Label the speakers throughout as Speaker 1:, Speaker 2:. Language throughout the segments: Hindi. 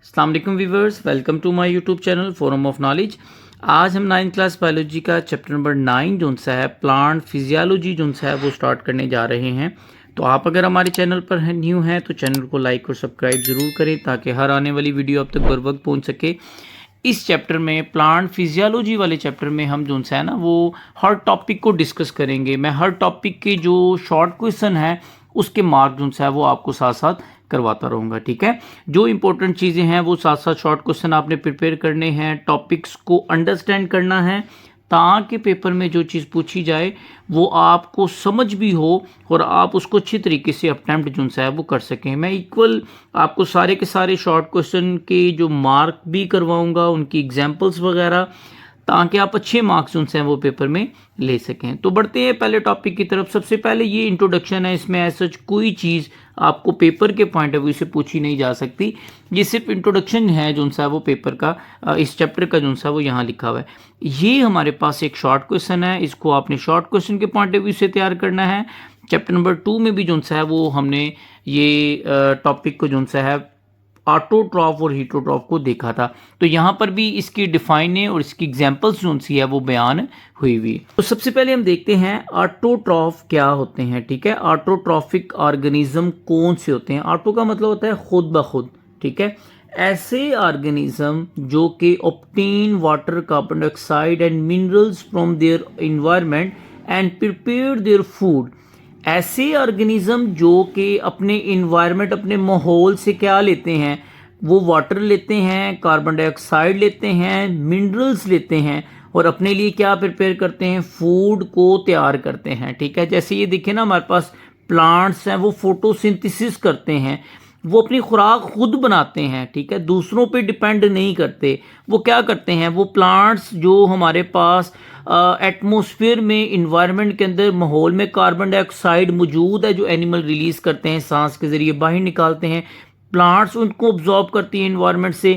Speaker 1: अस्सलाम वालेकुम viewers, welcome to my YouTube channel forum of knowledge. आज हम 9th क्लास बायोलॉजी का चैप्टर नंबर 9 जो सा है प्लांट फिजियोलॉजी जो सा है वो स्टार्ट करने जा रहे हैं। तो आप अगर हमारे चैनल पर न्यू हैं तो चैनल को लाइक और सब्सक्राइब ज़रूर करें ताकि हर आने वाली वीडियो आप तक बर वक्त पहुँच सके। इस चैप्टर में प्लांट फिजियोलॉजी वाले चैप्टर में हम जो सा है ना वो हर टॉपिक को डिस्कस करेंगे। मैं हर टॉपिक के जो शॉर्ट क्वेश्चन है उसके मार्क जो सा है वो आपको साथ साथ करवाता रहूँगा, ठीक है। जो इंपॉर्टेंट चीज़ें हैं वो साथ साथ शॉर्ट क्वेश्चन आपने प्रिपेयर करने हैं, टॉपिक्स को अंडरस्टैंड करना है ताकि पेपर में जो चीज़ पूछी जाए वो आपको समझ भी हो और आप उसको अच्छी तरीके से अटेम्प्ट जो है वो कर सकें। मैं इक्वल आपको सारे के सारे शॉर्ट क्वेश्चन के जो मार्क भी करवाऊँगा, उनकी एग्जाम्पल्स वगैरह, ताकि आप अच्छे मार्क्स उनसे वो पेपर में ले सकें। तो बढ़ते हैं पहले टॉपिक की तरफ। सबसे पहले ये इंट्रोडक्शन है, इसमें ऐसा कोई चीज़ आपको पेपर के पॉइंट ऑफ व्यू से पूछी नहीं जा सकती। ये सिर्फ इंट्रोडक्शन है जो सा वो पेपर का इस चैप्टर का जो सा वो यहाँ लिखा हुआ है। ये हमारे पास एक शॉर्ट क्वेश्चन है, इसको आपने शॉर्ट क्वेश्चन के पॉइंट ऑफ व्यू से तैयार करना है। चैप्टर नंबर 2 में भी जो सा है वो हमने ये टॉपिक को जो सा है ऑटोट्रॉफ और हीटरोट्रॉफ को देखा था। तो यहाँ पर भी इसकी डिफाइन है और इसकी एग्जांपल्स जो सी है वो बयान हुई हुई। तो सबसे पहले हम देखते हैं ऑटोट्रॉफ क्या होते हैं, ठीक है। ऑटोट्रॉफिक ऑर्गेनिज्म कौन से होते हैं? ऑटो का मतलब होता है खुद ब खुद, ठीक है। ऐसे ऑर्गेनिज्म जो कि obtain water, carbon dioxide and minerals from their environment and prepare their food. ऐसे ऑर्गेनिज्म जो कि अपने इन्वायरमेंट, अपने माहौल से क्या लेते हैं, वो वाटर लेते हैं, कार्बन डाइऑक्साइड लेते हैं, मिनरल्स लेते हैं और अपने लिए क्या प्रिपेयर करते हैं, फूड को तैयार करते हैं, ठीक है। जैसे ये देखिए ना, हमारे पास प्लांट्स हैं, वो फोटोसिंथेसिस करते हैं, वो अपनी खुराक खुद बनाते हैं, ठीक है, दूसरों पे डिपेंड नहीं करते। वो क्या करते हैं, वो प्लांट्स जो हमारे पास एटमॉस्फेयर में, इन्वायरमेंट के अंदर, माहौल में कार्बन डाइऑक्साइड मौजूद है जो एनिमल रिलीज करते हैं, सांस के ज़रिए बाहर निकालते हैं, प्लांट्स उनको ऑब्जॉर्ब करती हैं इन्वायरमेंट से,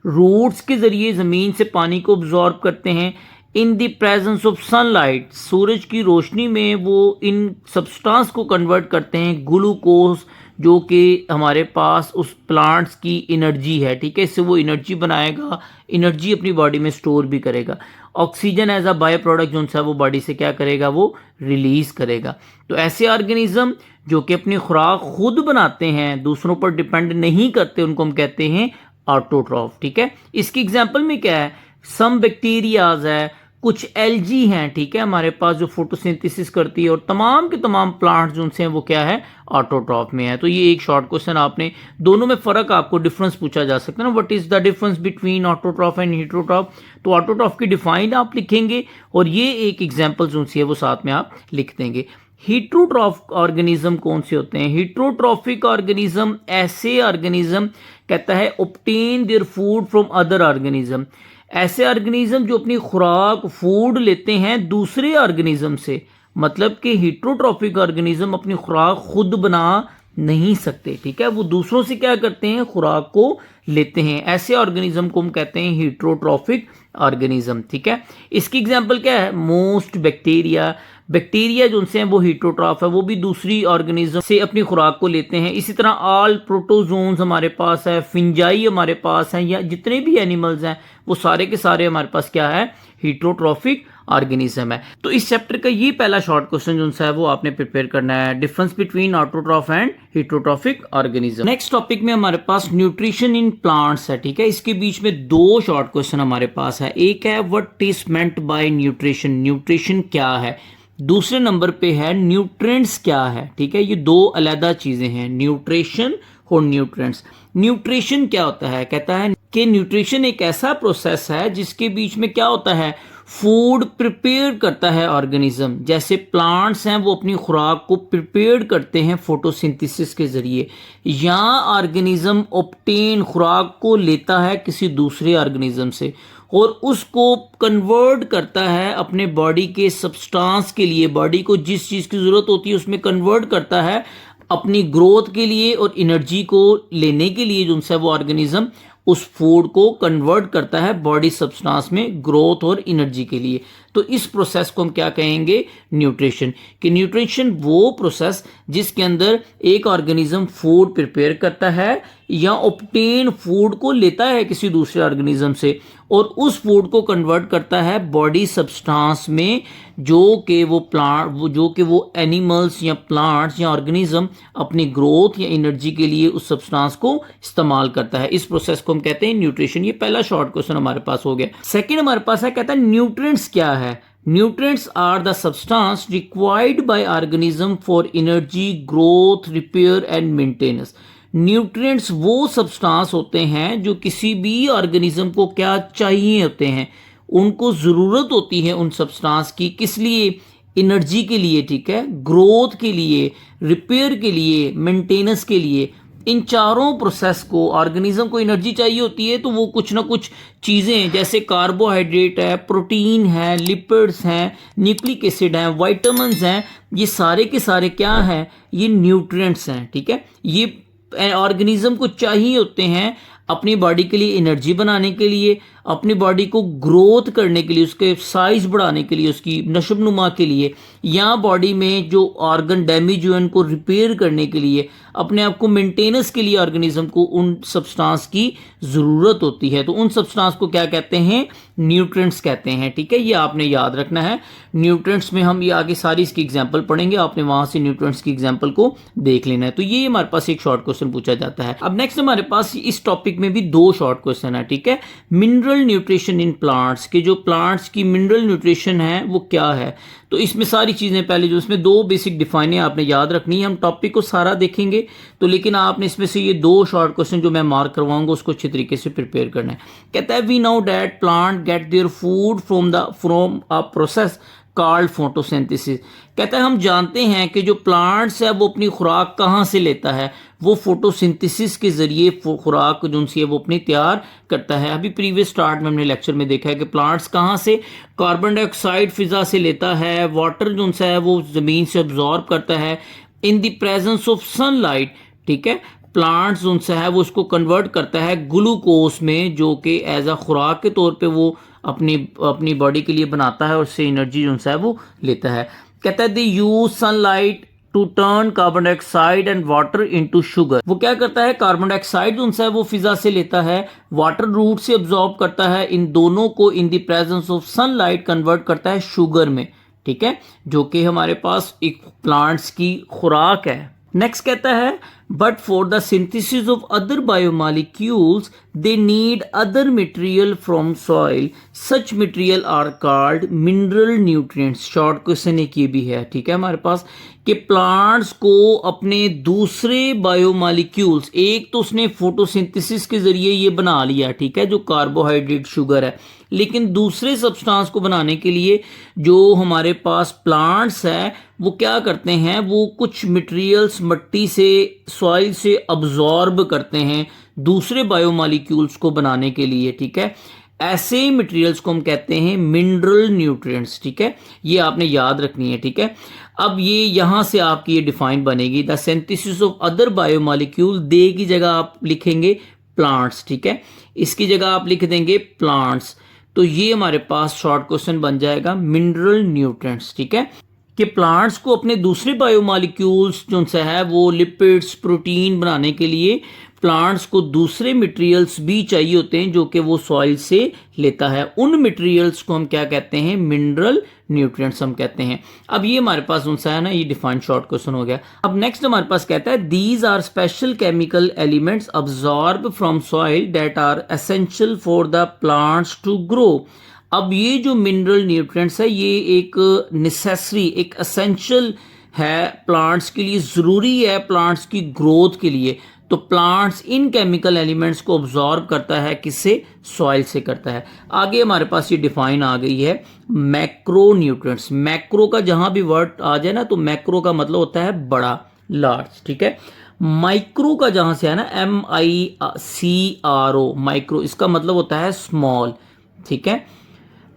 Speaker 1: रूट्स के ज़रिए ज़मीन से पानी को ऑब्जॉर्ब करते हैं। In the presence of sunlight, सूरज की रोशनी में वो इन सब्सटेंस को कन्वर्ट करते हैं ग्लूकोज, जो कि हमारे पास उस प्लांट्स की एनर्जी है, ठीक है। इससे वो एनर्जी बनाएगा, एनर्जी अपनी बॉडी में स्टोर भी करेगा। Oxygen as a by product जो सा वो बॉडी से क्या करेगा, वो रिलीज करेगा। तो ऐसे ऑर्गेनिज्म जो कि अपनी खुराक खुद बनाते हैं, दूसरों पर डिपेंड नहीं करते, उनको हम कहते हैं ऑटोट्रॉफ, ठीक है। इसकी एग्जांपल में क्या है, सम बैक्टीरियाज है, कुछ एल्गी हैं, ठीक है, हमारे पास जो फोटोसिंथेसिस करती है, और तमाम के तमाम प्लांट्स जो हैं वो क्या है, ऑटोट्रॉफ में है। तो ये एक शॉर्ट क्वेश्चन आपने, दोनों में फ़र्क आपको डिफरेंस पूछा जा सकता है ना, what is the difference between autotroph and heterotroph. तो ऑटोट्रॉफ की डिफाइन आप लिखेंगे और ये एक एग्जाम्पल जो सी है वो साथ में आप लिख देंगे। हीटरोट्रॉफ ऑर्गेनिज्म कौन से होते हैं? हीटरोट्रॉफिक ऑर्गेनिज्म ऐसे ऑर्गेनिज्म कहता है obtain there food from other organism. ऐसे ऑर्गेनिज्म जो अपनी खुराक, फूड लेते हैं दूसरे ऑर्गेनिज्म से, मतलब कि हीटरोट्रॉफिक ऑर्गेनिज्म अपनी खुराक खुद बना नहीं सकते, ठीक है, वो दूसरों से क्या करते हैं, खुराक को लेते हैं। ऐसे ऑर्गेनिज्म को हम कहते हैं हीटरोट्रॉफिक ऑर्गेनिज्म, ठीक है। इसकी एग्जांपल क्या है, मोस्ट बैक्टीरिया। बैक्टीरिया जो उनसे हैं वो हीटरोट्रॉफ है, वो भी दूसरी ऑर्गेनिज्म से अपनी खुराक को लेते हैं। इसी तरह ऑल प्रोटोजोन्स हमारे पास है, फिंजाई हमारे पास हैं, या जितने भी एनिमल्स हैं वो सारे के सारे हमारे पास क्या है, हीटरोट्रॉफिक ऑर्गेनिज्म है। तो इस चैप्टर का ये पहला शॉर्ट क्वेश्चन जो है वो आपने प्रिपेयर करना है, difference between autotroph and heterotrophic organism. Next topic में हमारे पास न्यूट्रिशन इन प्लांट्स है, ठीक है। इसके बीच में दो शॉर्ट क्वेश्चन हमारे पास है। एक है what is meant by nutrition, nutrition क्या है। दूसरे नंबर पे है न्यूट्रिएंट्स क्या है, ठीक है। ये दो अलग चीजें हैं, न्यूट्रिशन और न्यूट्रिएंट्स। न्यूट्रिशन क्या होता है, कहता है कि न्यूट्रिशन एक ऐसा प्रोसेस है जिसके बीच में क्या होता है, फूड प्रिपेयर करता है ऑर्गेनिज्म। जैसे प्लांट्स हैं वो अपनी खुराक को प्रिपेयर करते हैं फोटोसिंथेसिस के जरिए, या ऑर्गेनिज्म ऑब्टेन, खुराक को लेता है किसी दूसरे ऑर्गेनिज्म से और उसको कन्वर्ट करता है अपने बॉडी के सब्सटेंस के लिए, बॉडी को जिस चीज़ की ज़रूरत होती है उसमें कन्वर्ट करता है अपनी ग्रोथ के लिए और एनर्जी को लेने के लिए। जो है वो ऑर्गेनिज्म उस फूड को कन्वर्ट करता है बॉडी सब्सटेंस में ग्रोथ और एनर्जी के लिए। तो इस प्रोसेस को हम क्या कहेंगे, न्यूट्रिशन। कि न्यूट्रिशन वो प्रोसेस जिसके अंदर एक ऑर्गेनिज्म फूड प्रिपेयर करता है या ऑब्टेन फूड को लेता है किसी दूसरे ऑर्गेनिज्म से और उस फूड को कन्वर्ट करता है बॉडी सब्सटेंस में, जो कि वो एनिमल्स या प्लांट्स या ऑर्गेनिज्म अपनी ग्रोथ या एनर्जी के लिए उस सब्सटेंस को इस्तेमाल करता है। इस प्रोसेस को हम कहते हैं न्यूट्रिशन। ये पहला शॉर्ट क्वेश्चन हमारे पास हो गया। सेकंड हमारे पास है, कहता है न्यूट्रिएंट्स क्या है। Nutrients are the substance required by organism for energy, growth, repair and maintenance. Nutrients वो सब्सटेंस होते हैं जो किसी भी ऑर्गेनिज्म को क्या चाहिए होते हैं, उनको ज़रूरत होती है उन सब्सटेंस की, किस लिए, एनर्जी के लिए, ठीक है, ग्रोथ के लिए, रिपेयर के लिए, मेंटेनेंस के लिए। इन चारों प्रोसेस को, ऑर्गेनिज्म को एनर्जी चाहिए होती है तो वो कुछ ना कुछ चीज़ें जैसे कार्बोहाइड्रेट है, प्रोटीन है, लिपिड्स हैं, न्यूक्लिक एसिड हैं, वाइटामिन्स हैं, ये सारे के सारे क्या हैं, ये न्यूट्रिएंट्स हैं, ठीक है। ये ऑर्गेनिज्म को चाहिए होते हैं अपनी बॉडी के लिए एनर्जी बनाने के लिए, अपनी बॉडी को ग्रोथ करने के लिए, उसके साइज बढ़ाने के लिए, उसकी नशोनुमा के लिए, या बॉडी में जो ऑर्गन डैमेज हुए उनको रिपेयर करने के लिए, अपने आप को मेंटेनेंस के लिए ऑर्गेनिज्म को उन सब्सटेंस की ज़रूरत होती है। तो उन सब्सटेंस को क्या कहते हैं, न्यूट्रिएंट्स कहते हैं, ठीक है। ये आपने याद रखना है। न्यूट्रिएंट्स में हम ये आगे सारी इसकी एग्जाम्पल पढ़ेंगे, आपने वहाँ से न्यूट्रिएंट्स की एग्जाम्पल को देख लेना है। तो ये हमारे पास एक शॉर्ट क्वेश्चन पूछा जाता है। अब नेक्स्ट हमारे पास इस टॉपिक में भी दो शॉर्ट क्वेश्चन है, ठीक है। मिनरल न्यूट्रिशन इन प्लांट्स, के जो प्लांट्स की मिनरल न्यूट्रिशन है वो क्या है। तो इसमें सारी चीज़ें पहले जो इसमें दो बेसिक डिफाइनें आपने याद रखनी है। हम टॉपिक को सारा देखेंगे तो लेकिन आपने इसमें से ये दो शॉर्ट क्वेश्चन जो मैं मार्क करवाऊंगा उसको अच्छी तरीके से प्रिपेयर करना है। कहता है we know that plant get there food from a process called photosynthesis. कहता है हम जानते हैं कि जो प्लांट्स है वो अपनी खुराक कहाँ से लेता है, वो फोटोसिंथेसिस के जरिए खुराक जो उनसी है वो अपनी तैयार करता है। अभी प्रीवियस स्टार्ट में हमने लेक्चर में देखा है कि प्लांट्स कहाँ से कार्बन डाइऑक्साइड फिजा से लेता है, वाटर जो उनसा है वो ज़मीन से अब्जॉर्ब करता है इन द प्रेजेंस ऑफ सनलाइट, ठीक है। प्लांट्स जो उनसा है वो उसको कन्वर्ट करता है ग्लूकोज में, जो कि एज अ खुराक के तौर पे वो अपनी बॉडी के लिए बनाता है और उससे एनर्जी जो है वो लेता है। कहता है they use sunlight to turn carbon dioxide and water into sugar. वो क्या करता है, कार्बन डाइऑक्साइड जो है वो फिजा से लेता है, वाटर रूट से अब्जॉर्ब करता है, इन दोनों को इन the presence of sunlight convert करता है शुगर में, ठीक है, जो कि हमारे पास एक प्लांट्स की खुराक है। नेक्स्ट कहता है but for the synthesis of other biomolecules they need other material from soil, such material are called mineral nutrients. Short question एक ये भी है, ठीक है, हमारे पास कि प्लांट्स को अपने दूसरे बायोमॉलिक्यूल्स, एक तो उसने फोटोसिंथेसिस के जरिए ये बना लिया, ठीक है, जो कार्बोहाइड्रेट शुगर है, लेकिन दूसरे सब्सटेंस को बनाने के लिए जो हमारे पास प्लांट्स है वो क्या करते हैं, वो कुछ मटेरियल्स मिट्टी से, सॉइल से अब्जॉर्ब करते हैं दूसरे बायोमॉलिक्यूल्स को बनाने के लिए, ठीक है। ऐसे मटेरियल्स को हम कहते हैं मिनरल न्यूट्रिएंट्स, ठीक है। ये आपने याद रखनी है, ठीक है। अब ये यहाँ से आपकी ये डिफाइन बनेगी, the synthesis of other biomolecule, दे की जगह आप लिखेंगे प्लांट्स, ठीक है, इसकी जगह आप लिख देंगे प्लांट्स। तो ये हमारे पास शॉर्ट क्वेश्चन बन जाएगा मिनरल न्यूट्रिएंट्स, ठीक है, कि प्लांट्स को अपने दूसरे बायोमॉलिक्यूल्स जो है वो लिपिड्स, प्रोटीन बनाने के लिए प्लांट्स को दूसरे मटेरियल्स भी चाहिए होते हैं जो कि वो सॉइल से लेता है। उन मटेरियल्स को हम क्या कहते हैं, मिनरल न्यूट्रिएंट्स हम कहते हैं। अब ये हमारे पास उनसा है ना, ये डिफाइंड शॉर्ट क्वेश्चन हो गया। अब नेक्स्ट हमारे पास कहता है these are special chemical elements absorb from soil that are essential for the plants to grow. अब ये जो मिनरल न्यूट्रिएंट्स है ये एक नेसेसरी, एक एसेंशियल है प्लांट्स के लिए, ज़रूरी है प्लांट्स की ग्रोथ के लिए। तो प्लांट्स इन केमिकल एलिमेंट्स को ऑब्जॉर्ब करता है, किससे, सॉइल से करता है। आगे हमारे पास ये डिफाइन आ गई है मैक्रो न्यूट्रिएंट्स। मैक्रो का जहां भी वर्ड आ जाए ना तो मैक्रो का मतलब होता है बड़ा, लार्ज, ठीक है। माइक्रो का जहां से है ना, MICRO, माइक्रो, इसका मतलब होता है स्मॉल, ठीक है।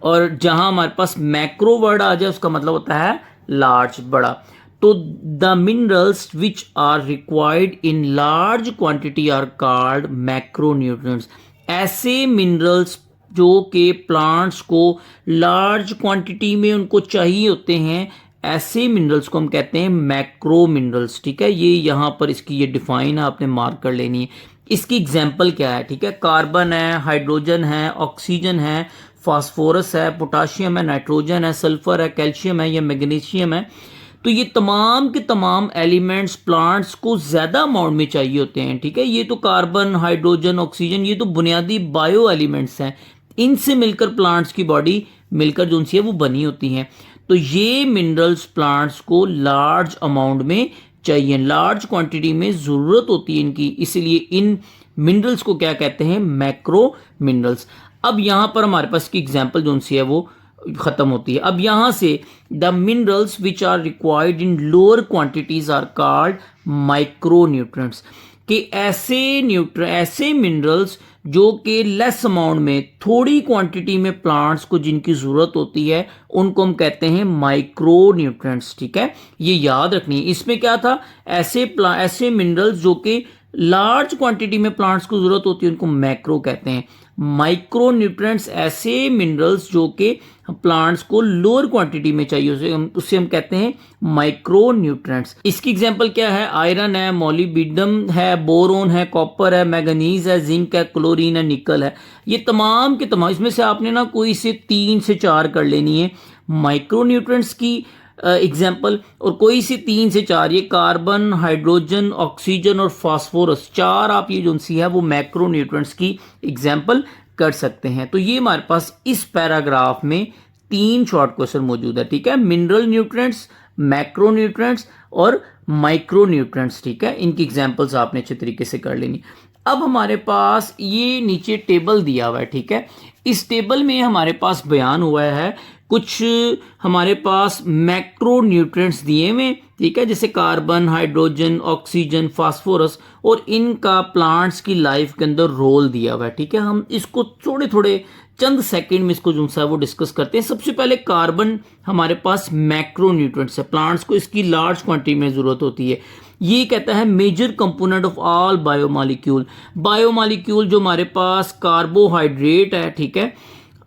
Speaker 1: और जहां हमारे पास मैक्रो वर्ड आ जाए उसका मतलब होता है लार्ज, बड़ा। तो the minerals which are required in large quantity are called macro nutrients. ऐसे मिनरल्स जो कि प्लांट्स को लार्ज क्वांटिटी में उनको चाहिए होते हैं, ऐसे मिनरल्स को हम कहते हैं मैक्रो मिनरल्स। ठीक है, ये यहाँ पर इसकी ये डिफाइन आपने मार्क कर लेनी है। इसकी एग्जांपल क्या है? ठीक है, कार्बन है, हाइड्रोजन है, ऑक्सीजन है, फास्फोरस है, पोटाशियम है, नाइट्रोजन है, सल्फर है, कैल्शियम है या मैग्नीशियम है। तो ये तमाम के तमाम एलिमेंट्स प्लांट्स को ज़्यादा अमाउंट में चाहिए होते हैं। ठीक है, ये तो कार्बन, हाइड्रोजन, ऑक्सीजन, ये तो बुनियादी बायो एलिमेंट्स हैं। इनसे मिलकर प्लांट्स की बॉडी मिलकर जो सी है वो बनी होती हैं। तो ये मिनरल्स प्लांट्स को लार्ज अमाउंट में चाहिए, लार्ज क्वांटिटी में ज़रूरत होती है इनकी, इसीलिए इन मिनरल्स को क्या कहते हैं? Macro minerals. अब यहाँ पर हमारे पास की एग्जाम्पल जो सी है वो खत्म होती है। अब यहां से the minerals which are required in lower quantities are called micro nutrients, कि ऐसे मिनरल्स जो कि लेस अमाउंट में, थोड़ी क्वांटिटी में प्लांट्स को जिनकी जरूरत होती है, उनको हम कहते हैं माइक्रो न्यूट्रिएंट्स। ठीक है, ये याद रखनी है। इसमें क्या था? ऐसे मिनरल्स जो कि लार्ज क्वांटिटी में प्लांट्स को जरूरत होती है उनको मैक्रो कहते हैं। माइक्रो न्यूट्रिएंट्स ऐसे मिनरल्स जो कि प्लांट्स को लोअर क्वांटिटी में चाहिए, उससे हम कहते हैं माइक्रो न्यूट्रिएंट्स। इसकी एग्जांपल क्या है? आयरन है, मोलिब्डेनम है, बोरोन है, कॉपर है, मैंगनीज है, जिंक है, क्लोरीन है, निकल है। ये तमाम के तमाम, इसमें से आपने ना कोई से 3 से 4 कर लेनी है माइक्रो न्यूट्रिएंट्स की एग्जाम्पल, और कोई सी 3 से 4, ये कार्बन, हाइड्रोजन, ऑक्सीजन और फास्फोरस, 4 आप ये जो सी है वो मैक्रो न्यूट्रिएंट्स की एग्जाम्पल कर सकते हैं। तो ये हमारे पास इस पैराग्राफ में 3 शॉर्ट क्वेश्चन मौजूद है। ठीक है, मिनरल न्यूट्रिएंट्स, मैक्रो न्यूट्रिएंट्स और माइक्रो न्यूट्रिएंट्स। ठीक है, इनकी एग्जाम्पल्स आपने अच्छे तरीके से कर लेनी। अब हमारे पास ये नीचे टेबल दिया हुआ है। ठीक है, इस टेबल में हमारे पास बयान हुआ है कुछ हमारे पास मैक्रो न्यूट्रिएंट्स दिए हुए। ठीक है, जैसे कार्बन, हाइड्रोजन, ऑक्सीजन, फास्फोरस, और इनका प्लांट्स की लाइफ के अंदर रोल दिया हुआ है। ठीक है, हम इसको थोड़े थोड़े चंद सेकंड में इसको जो सा वो डिस्कस करते हैं। सबसे पहले कार्बन हमारे पास मैक्रो न्यूट्रिएंट्स है, प्लांट्स को इसकी लार्ज क्वांटिटी में जरूरत होती है। ये कहता है major component of all biomolecule. Biomolecule जो हमारे पास कार्बोहाइड्रेट है, ठीक है,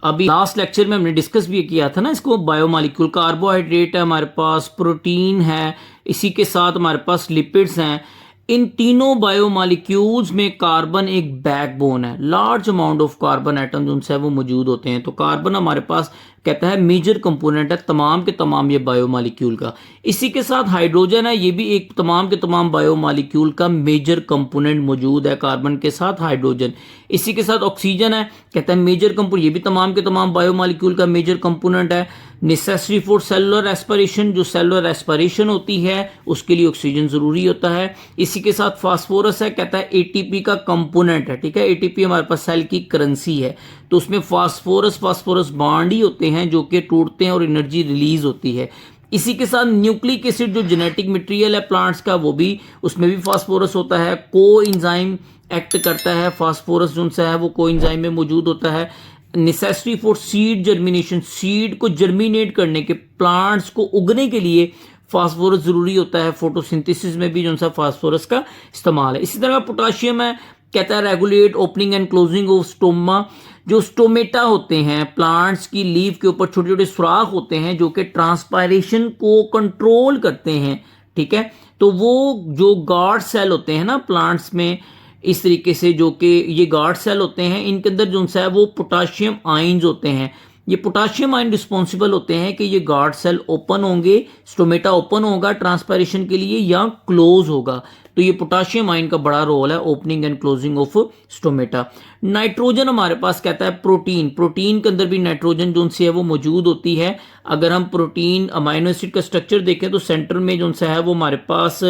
Speaker 1: अभी लास्ट लेक्चर में हमने डिस्कस भी किया था ना इसको, बायोमॉलिक्यूल, कार्बोहाइड्रेट है हमारे पास, प्रोटीन है, इसी के साथ हमारे पास लिपिड्स हैं। इन तीनों बायोमॉलिक्यूल्स में कार्बन एक बैकबोन है, large amount of carbon atoms उनसे वो मौजूद होते हैं। तो कार्बन हमारे पास कहता है मेजर कंपोनेंट है तमाम के तमाम ये बायोमॉलिक्यूल का। इसी के साथ हाइड्रोजन है, ये भी एक तमाम के तमाम बायोमॉलिक्यूल का मेजर कंपोनेंट मौजूद है, कार्बन के साथ हाइड्रोजन। इसी के साथ ऑक्सीजन है, कहता है मेजर कंपोनेंट, ये भी तमाम के तमाम बायोमॉलिक्यूल का मेजर कंपोनेंट है। नेसेसरी फॉर सेलुलर एस्पिरेशन, जो सेलुलर एस्पिरेशन होती है उसके लिए ऑक्सीजन जरूरी होता है। इसी के साथ फास्फोरस है, कहता है एटीपी का कंपोनेंट है। ठीक है, एटीपी हमारे पास सेल की करेंसी है, तो उसमें फास्फोरस बॉन्ड ही होते हैं जो कि टूटते हैं और एनर्जी रिलीज होती है। इसी के साथ न्यूक्लिक एसिड जो जेनेटिक मटेरियल है प्लांट्स का, वो भी, उसमें भी फास्फोरस होता है। को एंजाइम एक्ट करता है, फास्फोरस जो है वो को एंजाइम में मौजूद होता है। Necessary for seed germination, seed को जर्मिनेट करने के, प्लांट्स को उगने के लिए फास्फोरस जरूरी होता है। फोटोसिंथेसिस में भी जो सा फास्फोरस का इस्तेमाल है। इसी तरह पोटाशियम है, कहता है regulate opening and closing of stoma, जो स्टोमेटा होते हैं प्लांट्स की लीफ के ऊपर छोटे छोटे सुराख होते हैं जो कि ट्रांसपायरेशन को कंट्रोल करते हैं। ठीक है, तो वो जो गार्ड सेल होते हैं ना प्लांट्स में, इस तरीके से जो कि ये गार्ड सेल होते हैं, इनके अंदर जो है वो पोटाशियम आयंस होते हैं। ये पोटाशियम आयन रिस्पॉन्सिबल होते हैं कि ये गार्ड सेल ओपन होंगे, स्टोमेटा ओपन होगा ट्रांसपायरेशन के लिए या क्लोज होगा। तो ये पोटाशियम आयन का बड़ा रोल है opening and closing of stomata. Nitrogen हमारे पास कहता है प्रोटीन, प्रोटीन के अंदर भी नाइट्रोजन जो है वो मौजूद होती है। अगर हम प्रोटीन अमाइनो एसिड का स्ट्रक्चर देखें तो सेंटर में जो है वो हमारे पास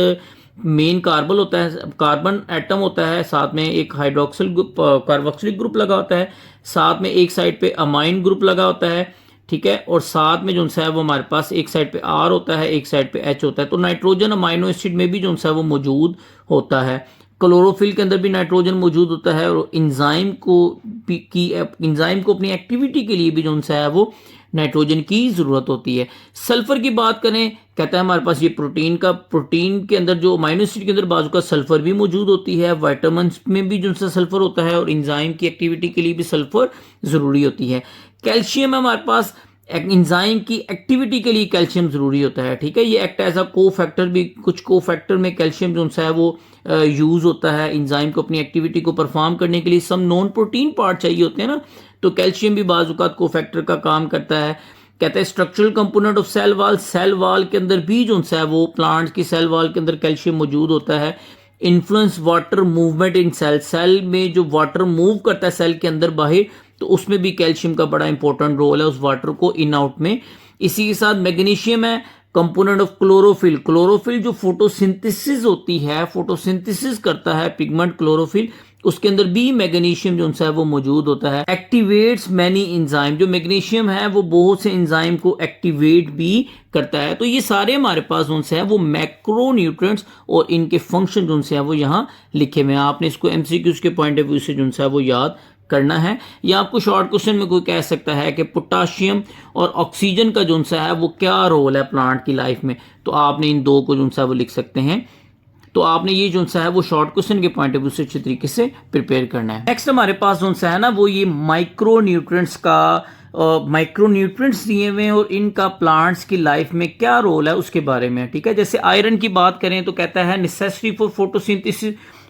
Speaker 1: मेन कार्बन होता है, कार्बन एटम होता है, साथ में एक हाइड्रोक्सिल ग्रुप, कार्बोक्सिलिक ग्रुप लगा होता है, साथ में एक साइड पे अमाइन ग्रुप लगा होता है। ठीक है, और साथ में जो है वो हमारे पास एक साइड पे आर होता है, एक साइड पे एच होता है। तो नाइट्रोजन अमाइनो एसिड में भी जो है वो मौजूद होता है। क्लोरोफिल के अंदर भी नाइट्रोजन मौजूद होता है, और इंजाइम को अपनी एक्टिविटी के लिए भी जो है वो नाइट्रोजन की ज़रूरत होती है। सल्फ़र की बात करें, कहता है हमारे पास ये प्रोटीन के अंदर जो अमीनो एसिड के अंदर बाजू का सल्फ़र भी मौजूद होती है, विटामिन्स में भी जो सा सल्फ़र होता है और एंजाइम की एक्टिविटी के लिए भी सल्फ़र ज़रूरी होती है। कैल्शियम है हमारे पास, एंजाइम की एक्टिविटी के लिए कैल्शियम ज़रूरी होता है, ठीक है। ये एक्ट एज अ को फैक्टर भी, कुछ को फैक्टर में कैल्शियम जो सा है वो यूज़ होता है एंजाइम को अपनी एक्टिविटी को परफॉर्म करने के लिए। सम नॉन प्रोटीन पार्ट चाहिए होते हैं ना, तो कैल्शियम भी बाज़ औक़ात को फैक्टर का काम करता है। कहते हैं structural component of cell wall के अंदर भी जो सा है वो प्लांट्स की सेल वाल के अंदर कैल्शियम मौजूद होता है। Influence water movement in cell में जो वाटर मूव करता है सेल के अंदर बाहर, तो उसमें भी कैल्शियम का बड़ा इंपॉर्टेंट रोल है उस वाटर को इन आउट में। इसी के साथ मैग्नीशियम है, कंपोनेंट ऑफ क्लोरोफिल जो फोटोसिंथेसिस होती है, फोटोसिंथेसिस करता है पिगमेंट क्लोरोफिल, उसके अंदर भी मैग्नीशियम जो है वो मौजूद होता है। एक्टिवेट्स मैनी एंजाइम, जो मैग्नीशियम है वो बहुत से एंजाइम को एक्टिवेट भी करता है। तो ये सारे हमारे पास जो है वो मैक्रो न्यूट्रिएंट्स और इनके फंक्शन जो है वो यहाँ लिखे हुए हैं। आपने इसको एमसीक्यूज के पॉइंट ऑफ व्यू से जो है वो याद करना है। या आपको शॉर्ट क्वेश्चन में कोई कह सकता है कि पोटाशियम और ऑक्सीजन का जो सा है वो क्या रोल है प्लांट की लाइफ में, तो आपने इन दो को जो सा वो लिख सकते हैं। तो आपने ये जो सा है वो शॉर्ट क्वेश्चन के पॉइंट ऑफ व्यू से अच्छे तरीके से प्रिपेयर करना है। नेक्स्ट हमारे पास जो सा है ना वो ये माइक्रो न्यूट्रिएंट्स दिए हुए हैं और इनका प्लांट्स की लाइफ में क्या रोल है उसके बारे में, ठीक है। जैसे आयरन की बात करें तो कहता है नेसेसरी फॉर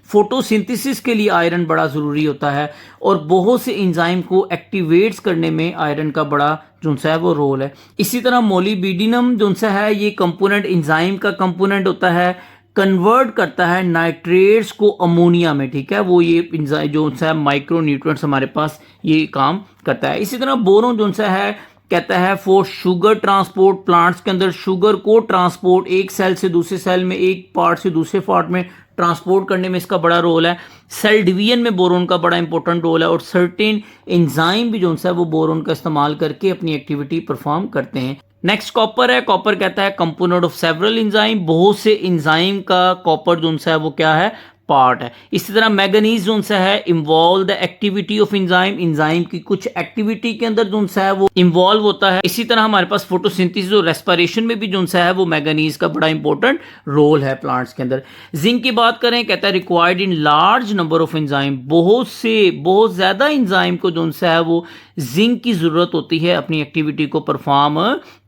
Speaker 1: फोटोसिंथेसिस के लिए आयरन बड़ा ज़रूरी होता है और बहुत से एंजाइम को एक्टिवेट्स करने में आयरन का बड़ा जो सा है वो रोल है। इसी तरह मोलिब्डेनम जो सा है ये कंपोनेंट एंजाइम का कंपोनेंट होता है, कन्वर्ट करता है नाइट्रेट्स को अमोनिया में, ठीक है। वो ये एंजाइम जो सा है माइक्रो न्यूट्रिएंट्स हमारे पास ये काम करता है। इसी तरह बोरोन जो सा है कहता है फॉर शुगर ट्रांसपोर्ट, प्लांट्स के अंदर शुगर को ट्रांसपोर्ट एक सेल से दूसरे सेल में, एक पार्ट से दूसरे पार्ट में ट्रांसपोर्ट करने में इसका बड़ा रोल है। सेल डिवीजन में बोरोन का बड़ा इंपॉर्टेंट रोल है और सर्टेन एंजाइम भी जो है वो बोरोन का इस्तेमाल करके अपनी एक्टिविटी परफॉर्म करते हैं। नेक्स्ट कॉपर है। कॉपर कहता है कंपोनेंट ऑफ सेवरल एंजाइम, बहुत से एंजाइम का कॉपर जो है वो क्या है, पार्ट है। इसी तरह मैग्नीज जो है involve the activity of enzyme की कुछ एक्टिविटी के अंदर जो है वो इन्वॉल्व होता है। इसी तरह हमारे पास फोटोसिंथेसिस और रेस्पिरेशन में भी जो है वो मैग्नीज का बड़ा इंपॉर्टेंट रोल है प्लांट्स के अंदर। जिंक की बात करें, कहता है required in large number of enzyme, बहुत ज्यादा एंजाइम को जो है वो जिंक की जरूरत होती है अपनी एक्टिविटी को परफॉर्म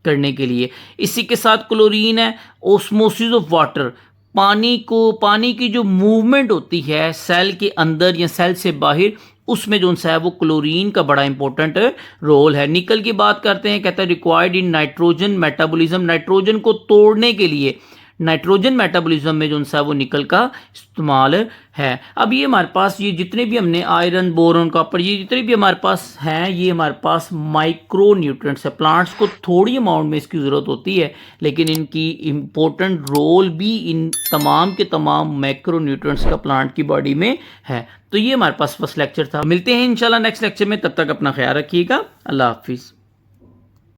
Speaker 1: करने के लिए। इसी के साथ क्लोरीन है, ऑस्मोसिस ऑफ वाटर, पानी की जो मूवमेंट होती है सेल के अंदर या सेल से बाहर, उसमें जो है वो क्लोरीन का बड़ा इंपॉर्टेंट रोल है। निकल की बात करते हैं, कहता है required in nitrogen metabolism, nitrogen को तोड़ने के लिए नाइट्रोजन मेटाबॉलिज्म में जो है वो निकल का इस्तेमाल है। अब ये हमारे पास ये जितने भी हमने आयरन, बोरॉन, कॉपर, ये जितने भी हमारे पास हैं ये हमारे पास माइक्रो न्यूट्रिएंट्स है। प्लांट्स को थोड़ी अमाउंट में इसकी ज़रूरत होती है लेकिन इनकी इम्पोर्टेंट रोल भी इन तमाम के तमाम मैक्रो न्यूट्रिएंट्स का प्लांट की बॉडी में है। तो ये हमारे पास फर्स्ट लेक्चर था। मिलते हैं इंशाल्लाह नेक्स्ट लेक्चर में, तब तक अपना ख्याल रखिएगा। अल्लाह हाफिज़।